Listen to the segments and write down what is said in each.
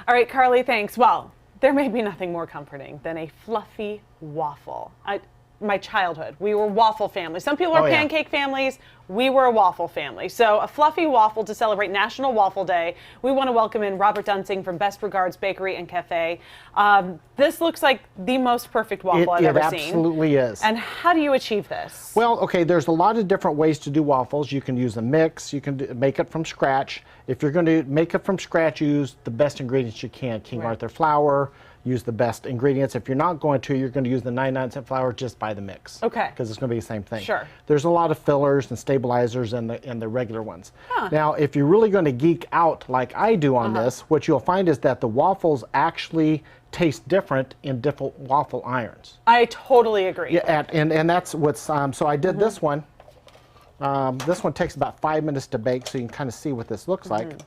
All right, Carly, thanks. Well, there may be nothing more comforting than a fluffy waffle. My childhood, we were waffle family. Some people are pancake families. We were a waffle family. So a fluffy waffle to celebrate National Waffle Day. We want to welcome in Robert Dunsing from Best Regards Bakery and Cafe. This looks like the most perfect waffle I've ever seen. It absolutely is. And how do you achieve this? Well, okay, there's a lot of different ways to do waffles. You can use a mix. You can make it from scratch. If you're going to make it from scratch, use the best ingredients you can. King Arthur flour. Use the best ingredients. If you're not going to, you're going to use the 99-cent flour. Just buy the mix. Okay. Because it's going to be the same thing. Sure. There's a lot of fillers and stabilizers and the regular ones. Huh. Now, if you're really going to geek out like I do on this, what you'll find is that the waffles actually taste different in different waffle irons. I totally agree. Yeah, and that's what's so I did this one. This one takes about 5 minutes to bake, so you can kind of see what this looks like.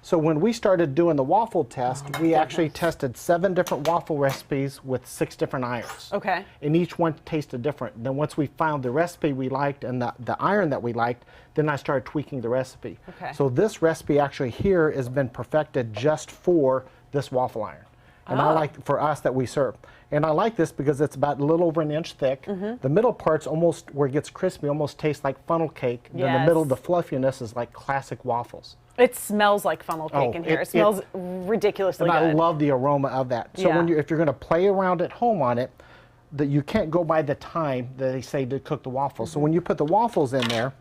So when we started doing the waffle test, we actually tested 7 different waffle recipes with 6 different irons. Okay. And each one tasted different. Then once we found the recipe we liked and the iron that we liked, then I started tweaking the recipe. Okay. So this recipe actually here has been perfected just for this waffle iron. And I like, for us, that we serve. And I like this because it's about a little over an inch thick. The middle part's almost, where it gets crispy, almost tastes like funnel cake. Then the middle, the fluffiness is like classic waffles. It smells like funnel cake in here. It smells ridiculously good. I love the aroma of that. So when if you're going to play around at home on it, that you can't go by the time that they say to cook the waffles. So when you put the waffles in there,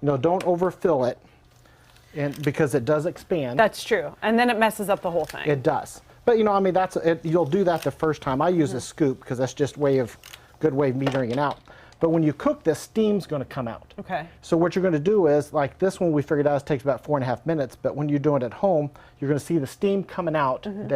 don't overfill it, and because it does expand. That's true. And then it messes up the whole thing. It does. But I mean, that's it. You'll do that the first time. I use a scoop because that's just good way of metering it out. But when you cook this, steam's going to come out. Okay. So what you're going to do is, like this one we figured out takes about 4.5 minutes, but when you're doing it at home, you're going to see the steam coming out, and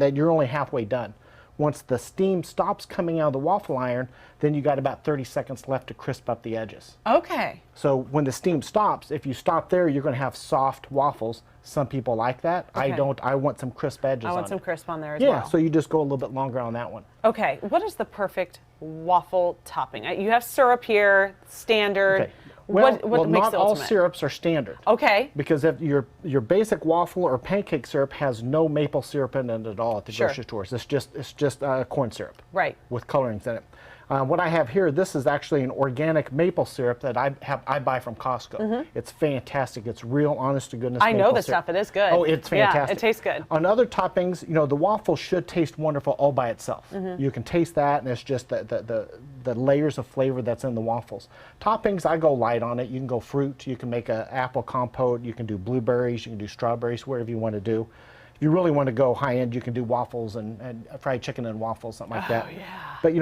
then you're only halfway done. Once the steam stops coming out of the waffle iron, then you got about 30 seconds left to crisp up the edges. Okay. So when the steam stops, if you stop there, you're going to have soft waffles. Some people like that. Okay. I don't. I want some crisp edges on it. I want some crisp on there as well. Yeah, so you just go a little bit longer on that one. Okay, what is the perfect waffle topping? You have syrup here, standard. Okay. Well, what makes not the all ultimate? syrups are standard. Okay. Because if your basic waffle or pancake syrup has no maple syrup in it at all at the grocery stores. It's just corn syrup. Right. With colorings in it. What I have here, this is actually an organic maple syrup that I buy from Costco. It's fantastic. It's real, honest to goodness. I know maple this syrup. stuff. It is good. Oh, it's fantastic. Yeah, it tastes good. On other toppings, the waffle should taste wonderful all by itself. You can taste that, and it's just the layers of flavor that's in the waffles. Toppings, I go light on it. You can go fruit. You can make an apple compote. You can do blueberries. You can do strawberries, whatever you want to do. If you really want to go high end, you can do waffles and fried chicken and waffles, something like that. Yeah. But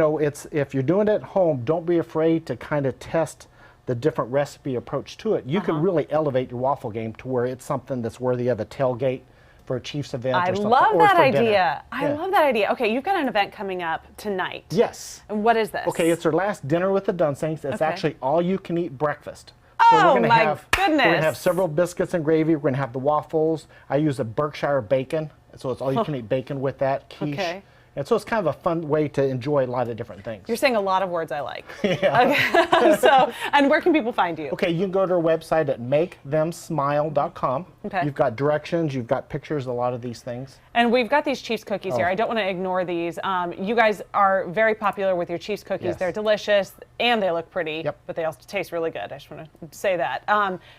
if you're doing it at home, don't be afraid to kind of test the different recipe approach to it. You can really elevate your waffle game to where it's something that's worthy of a tailgate for a Chiefs event or something. I love that for idea. dinner. I love that idea. Okay, you've got an event coming up tonight. Yes. And what is this? Okay, it's our last dinner with the Dunsings. It's actually all you can eat breakfast. Oh, so my goodness. We're going to have several biscuits and gravy. We're going to have the waffles. I use a Berkshire bacon, so it's all you can eat bacon with that, quiche. Okay. And so it's kind of a fun way to enjoy a lot of different things. You're saying a lot of words I like. Yeah. Okay. And where can people find you? Okay, you can go to our website at makethemsmile.com. Okay. You've got directions, you've got pictures, a lot of these things. And we've got these Chiefs cookies here. I don't want to ignore these. You guys are very popular with your Chiefs cookies. Yes. They're delicious and they look pretty, but they also taste really good. I just want to say that.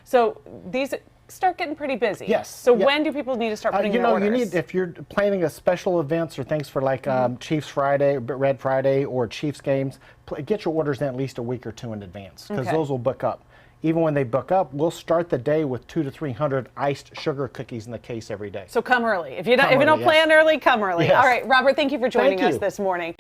So these start getting pretty busy. Yes. So when do people need to start putting their orders? If you're planning a special events or things for like Chiefs Friday, Red Friday, or Chiefs games, get your orders in at least a week or 2 in advance because those will book up. Even when they book up, we'll start the day with 200 to 300 iced sugar cookies in the case every day. So come early. If you don't plan early, come early. Yes. All right, Robert, thank you for joining us you. this morning.